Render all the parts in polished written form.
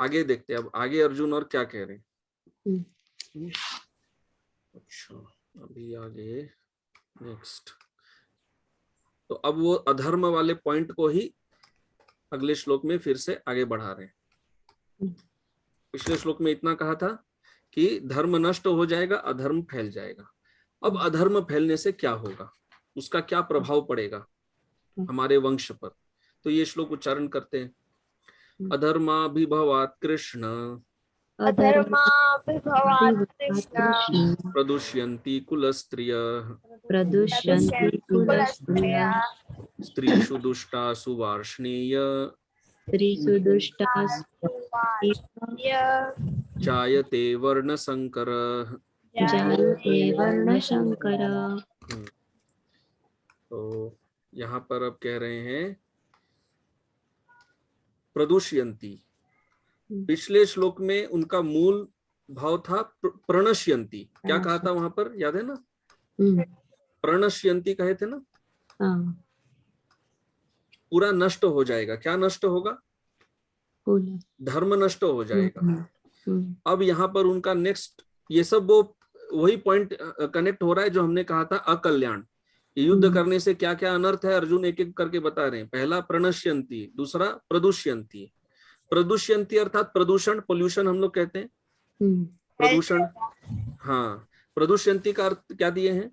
आगे देखते हैं, अब आगे अर्जुन और क्या कह रहे हैं। अच्छा, अभी आगे नेक्स्ट, तो अब वो अधर्म वाले पॉइंट को ही अगले श्लोक में फिर से आगे बढ़ा रहे हैं। पिछले श्लोक में इतना कहा था कि धर्म नष्ट हो जाएगा, अधर्म फैल जाएगा। अब अधर्म फैलने से क्या होगा, उसका क्या प्रभाव पड़ेगा हमारे वंश पर, तो ये श्लोक उच्चारण करते हैं। अधर्माभिभवात् कृष्ण अधर्माभिभवात् कृष्ण प्रदुष्यन्ति कुलस्त्रियः प्रदुष्यन्ति कुलस्त्रियः स्त्रीषु दुष्टासु वार्ष्णेय स्त्रीषु दुष्टासु जायते वर्णसंकरः। जायते वर्णशंकरः। तो यहाँ पर अब कह रहे हैं प्रदुष्यन्ति। पिछले श्लोक में उनका मूल भाव था प्रणश्यन्ति। क्या कहा था वहां पर, याद है ना? प्रणश्यन्ति कहे थे ना, पूरा नष्ट हो जाएगा। क्या नष्ट होगा? धर्म नष्ट हो जाएगा। अब यहाँ पर उनका नेक्स्ट, ये सब वो वही पॉइंट कनेक्ट हो रहा है जो हमने कहा था अकल्याण। युद्ध करने से क्या क्या अनर्थ है अर्जुन एक एक करके बता रहे हैं। पहला प्रणश्यन्ति, दूसरा प्रदुष्यन्ति। प्रदुष्यन्ति अर्थात प्रदूषण, पोल्यूशन हम लोग कहते हैं, प्रदूषण। हाँ, प्रदुष्यन्ति का अर्थ क्या दिए हैं?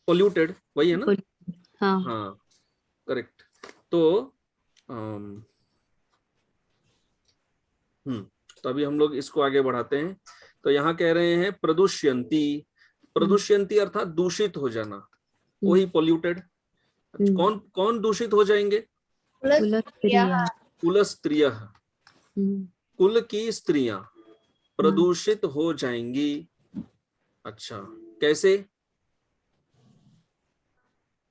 पोल्यूटेड, वही है ना? हाँ, करेक्ट। तो तो अभी हम लोग इसको आगे बढ़ाते हैं। तो यहाँ कह रहे हैं प्रदुष्यन्ति। प्रदुष्यन्ति अर्थात दूषित हो जाना, वही पोल्यूटेड। कौन कौन दूषित हो जाएंगे? कुल स्त्रियः, कुल की स्त्रियां प्रदूषित हो जाएंगी। अच्छा, कैसे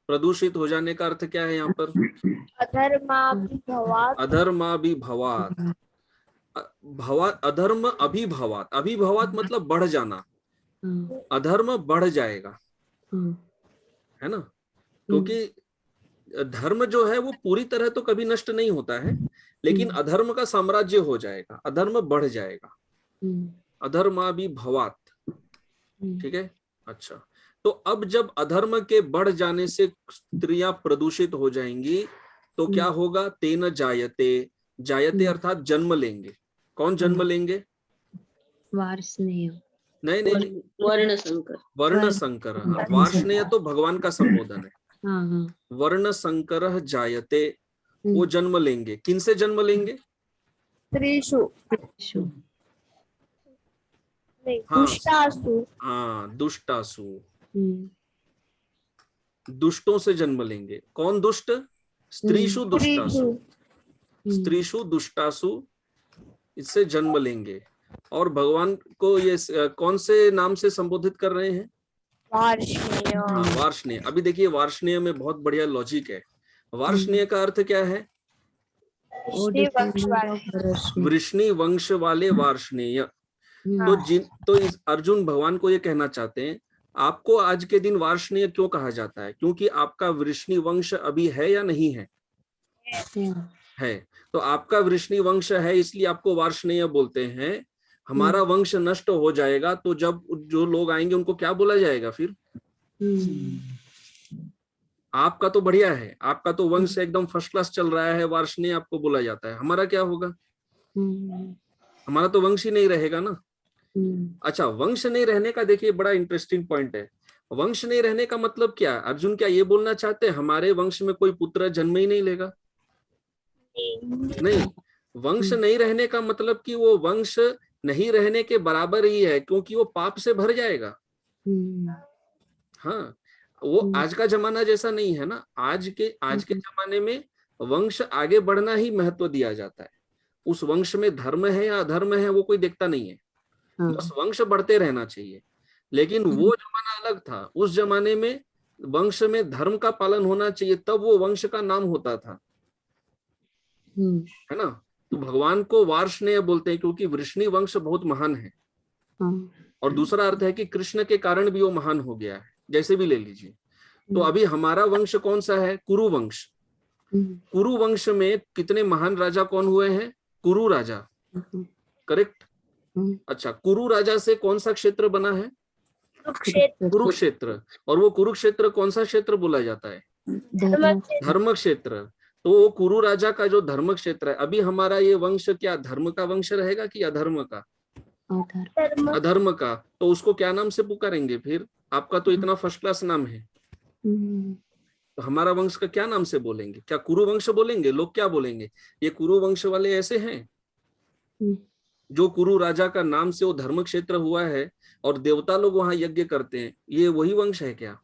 प्रदूषित हो जाने का अर्थ क्या है यहाँ पर? अधर्माभिभवात्। भवात, अधर्म अभिभवात। अभिभवात मतलब बढ़ जाना, अधर्म बढ़ जाएगा, है ना? क्योंकि धर्म जो है वो पूरी तरह तो कभी नष्ट नहीं होता है, लेकिन अधर्म का साम्राज्य हो जाएगा, अधर्म बढ़ जाएगा। अधर्माभिभवात, ठीक है। अच्छा, तो अब जब अधर्म के बढ़ जाने से स्त्रियां प्रदूषित हो जाएंगी तो क्या होगा? तेन जायते। जायते अर्थात जन्म लेंगे। कौन जन्म लेंगे? वार्ष्णेय। नहीं नहीं, वर्ण संकर। वर्ण संकर। वार्ष्णेय तो भगवान का संबोधन है। वर्ण संकर जायते, वो जन्म लेंगे। किन से जन्म लेंगे? स्त्रीषु। दुष्टासु। हाँ, दुष्टासु, दुष्टों से जन्म लेंगे। कौन दुष्ट? स्त्रीषु दुष्टासु। स्त्रीषु दुष्टासु, इससे जन्म लेंगे। और भगवान को ये कौन से नाम से संबोधित कर रहे हैं? वार्ष्णेय। वार्ष्णेय। अभी देखिए, वार्ष्णेय में बहुत बढ़िया लॉजिक है। वार्ष्णेय का अर्थ क्या है? वृष्णि वंश वाले वार्ष्णेय। तो इस अर्जुन भगवान को ये कहना चाहते हैं, आपको आज के दिन वार्ष्णेय क्यों कहा जाता है? क्योंकि आपका वृष्णि वंश अभी है या नहीं है? है। तो आपका वृष्णि वंश है, इसलिए आपको वार्ष्णेय बोलते हैं। हमारा वंश नष्ट हो जाएगा तो जब जो लोग आएंगे उनको क्या बोला जाएगा फिर? आपका तो बढ़िया है, आपका तो वंश एकदम फर्स्ट क्लास चल रहा है, वार्ष्णेय आपको बोला जाता है। हमारा क्या होगा? हमारा तो वंश ही नहीं रहेगा ना। अच्छा, वंश नहीं रहने का देखिए बड़ा इंटरेस्टिंग पॉइंट है। वंश नहीं रहने का मतलब क्या? अर्जुन क्या ये बोलना चाहते हैं हमारे वंश में कोई पुत्र जन्म ही नहीं लेगा? नहीं, वंश नहीं रहने का मतलब कि वो वंश नहीं रहने के बराबर ही है, क्योंकि वो पाप से भर जाएगा। हाँ, वो आज का जमाना जैसा नहीं है ना। आज के जमाने में वंश आगे बढ़ना ही महत्व दिया जाता है। उस वंश में धर्म है या अधर्म है वो कोई देखता नहीं है, बस वंश बढ़ते रहना चाहिए। लेकिन वो जमाना अलग था। उस जमाने में वंश में धर्म का पालन होना चाहिए, तब वो वंश का नाम होता था, है ना। तो भगवान को वार्ष्णेय बोलते हैं क्योंकि वृष्णि वंश बहुत महान है। और दूसरा अर्थ है कि कृष्ण के कारण भी वो महान हो गया है, जैसे भी ले लीजिए। तो अभी हमारा वंश कौन सा है? कुरु वंश। कुरु वंश में कितने महान राजा कौन हुए हैं? कुरु राजा, करेक्ट। अच्छा, कुरु राजा से कौन सा क्षेत्र बना है? कुरुक्षेत्र। और वो कुरुक्षेत्र कौन सा क्षेत्र बोला जाता है? धर्म क्षेत्र। तो वो कुरु राजा का जो धर्म क्षेत्र है, अभी हमारा ये वंश क्या धर्म का वंश रहेगा कि अधर्म का? अधर्म का। तो उसको क्या नाम से पुकारेंगे फिर? आपका तो इतना फर्स्ट क्लास नाम है, तो हमारा वंश का क्या नाम से बोलेंगे? क्या कुरु वंश बोलेंगे? लोग क्या बोलेंगे, ये कुरु वंश वाले ऐसे हैं? जो कुरु राजा का नाम से वो धर्म क्षेत्र हुआ है और देवता लोग वहां यज्ञ करते हैं, ये वही वंश है क्या?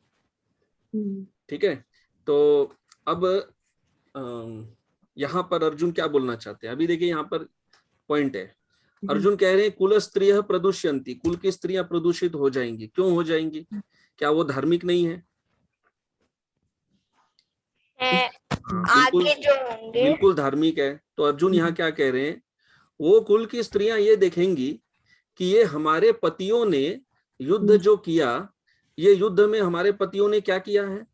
ठीक है। तो अब यहाँ पर अर्जुन क्या बोलना चाहते हैं? अभी देखिए यहाँ पर पॉइंट है। अर्जुन कह रहे हैं कुल स्त्रियः प्रदुष्यन्ति, कुल की स्त्रियां प्रदूषित हो जाएंगी। क्यों हो जाएंगी? क्या वो धार्मिक नहीं है? आगे जो होंगे बिल्कुल धार्मिक है। तो अर्जुन यहाँ क्या कह रहे हैं, वो कुल की स्त्रियां ये देखेंगी कि ये हमारे पतियों ने युद्ध जो किया, ये युद्ध में हमारे पतियों ने क्या किया है?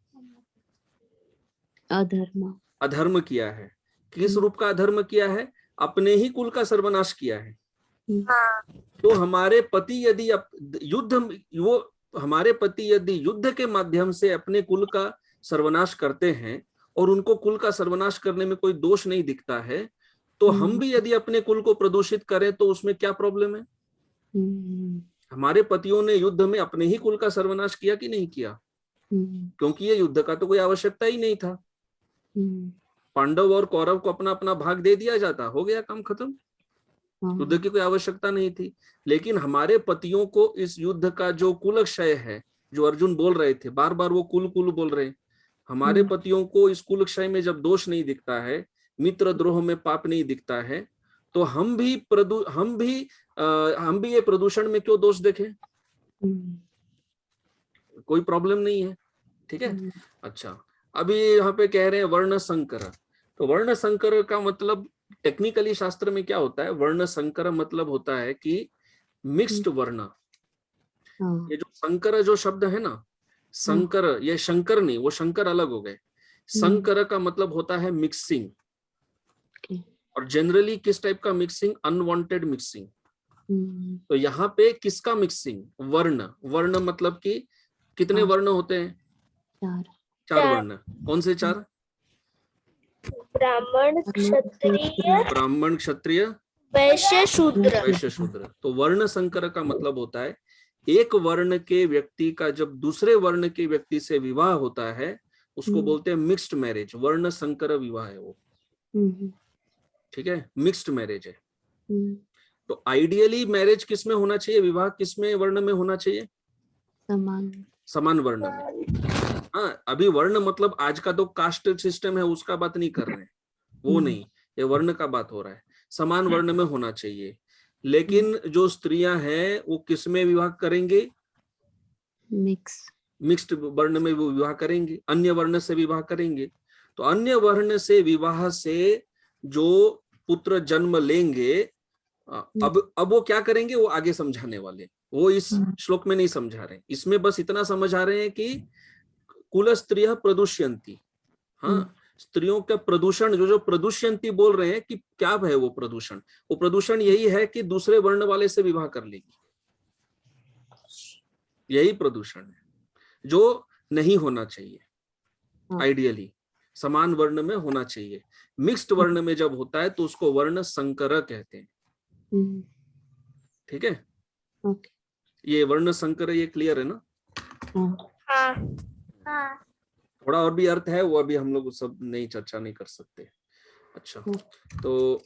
अधर्म किया है। किस रूप का अधर्म किया है? अपने ही कुल का सर्वनाश किया है। तो हमारे पति यदि हमारे पति यदि युद्ध के माध्यम से अपने कुल का सर्वनाश करते हैं और उनको कुल का सर्वनाश करने में कोई दोष नहीं दिखता है, तो हम भी यदि अपने कुल को प्रदूषित करें तो उसमें क्या प्रॉब्लम है? हमारे पतियों ने युद्ध में अपने ही कुल का सर्वनाश किया कि नहीं किया? क्योंकि ये युद्ध का तो कोई आवश्यकता ही नहीं था। पांडव और कौरव को अपना अपना भाग दे दिया जाता, हो गया काम खत्म, युद्ध की कोई आवश्यकता नहीं थी। लेकिन हमारे पतियों को इस युद्ध का जो कुलक्षय है, जो अर्जुन बोल रहे थे, बार बार वो कुल कुल बोल रहे, हमारे पतियों को इस कुलक्षय में जब दोष नहीं दिखता है, मित्र द्रोह में पाप नहीं दिखता है, तो हम भी ये प्रदूषण में क्यों दोष देखें? कोई प्रॉब्लम नहीं है। ठीक है। अच्छा, अभी यहाँ पे कह रहे हैं वर्ण संकर। तो वर्ण संकर का मतलब टेक्निकली शास्त्र में क्या होता है? वर्ण संकर मतलब होता है कि मिक्स्ड वर्ण। ये जो संकर जो शब्द है ना, संकर, ये शंकर नहीं, वो शंकर अलग हो गए। संकर का मतलब होता है मिक्सिंग। और जनरली किस टाइप का मिक्सिंग? Unwanted mixing. तो यहाँ पे किसका मिक्सिंग? वर्ण। वर्ण मतलब कि कितने वर्ण होते हैं? चार वर्ण। कौन से चार? ब्राह्मण, क्षत्रिय, वैश्य, शूद्र। वैश्य, शूद्र। तो वर्ण संकर का मतलब होता है एक वर्ण के व्यक्ति का जब दूसरे वर्ण के व्यक्ति से विवाह होता है, उसको बोलते हैं मिक्स्ड मैरिज। वर्ण संकर विवाह है वो। ठीक है, मिक्स्ड मैरिज है। तो आइडियली मैरिज किस में होना चाहिए? विवाह किस में वर्ण में होना चाहिए? समान वर्ण में। हाँ, अभी वर्ण मतलब आज का तो कास्ट सिस्टम है, उसका बात नहीं कर रहे हैं, वो नहीं, ये वर्ण का बात हो रहा है। समान वर्ण में होना चाहिए। लेकिन जो स्त्रियां हैं वो किस में विवाह करेंगे? मिक्स्ड वर्ण में वो विवाह करेंगे, अन्य वर्ण से विवाह करेंगे। तो अन्य वर्ण से विवाह से जो पुत्र जन्म लेंगे, अब वो क्या करेंगे वो आगे समझाने वाले, वो इस श्लोक में नहीं समझा रहे। इसमें बस इतना समझा रहे हैं कि कुल स्त्रियः प्रदुष्यन्ति। हाँ, स्त्रियों का प्रदूषण, जो प्रदुष्यन्ति बोल रहे हैं कि क्या है वो प्रदूषण? वो प्रदूषण यही है कि दूसरे वर्ण वाले से विवाह कर लेगी, यही प्रदूषण है जो नहीं होना चाहिए। आइडियली समान वर्ण में होना चाहिए। मिक्स्ड वर्ण में जब होता है तो उसको वर्ण संकर कहते हैं। ठीक है। ये वर्ण संकर, ये क्लियर है ना? थोड़ा और भी अर्थ है, वो अभी हम लोग सब नहीं चर्चा नहीं कर सकते। अच्छा, तो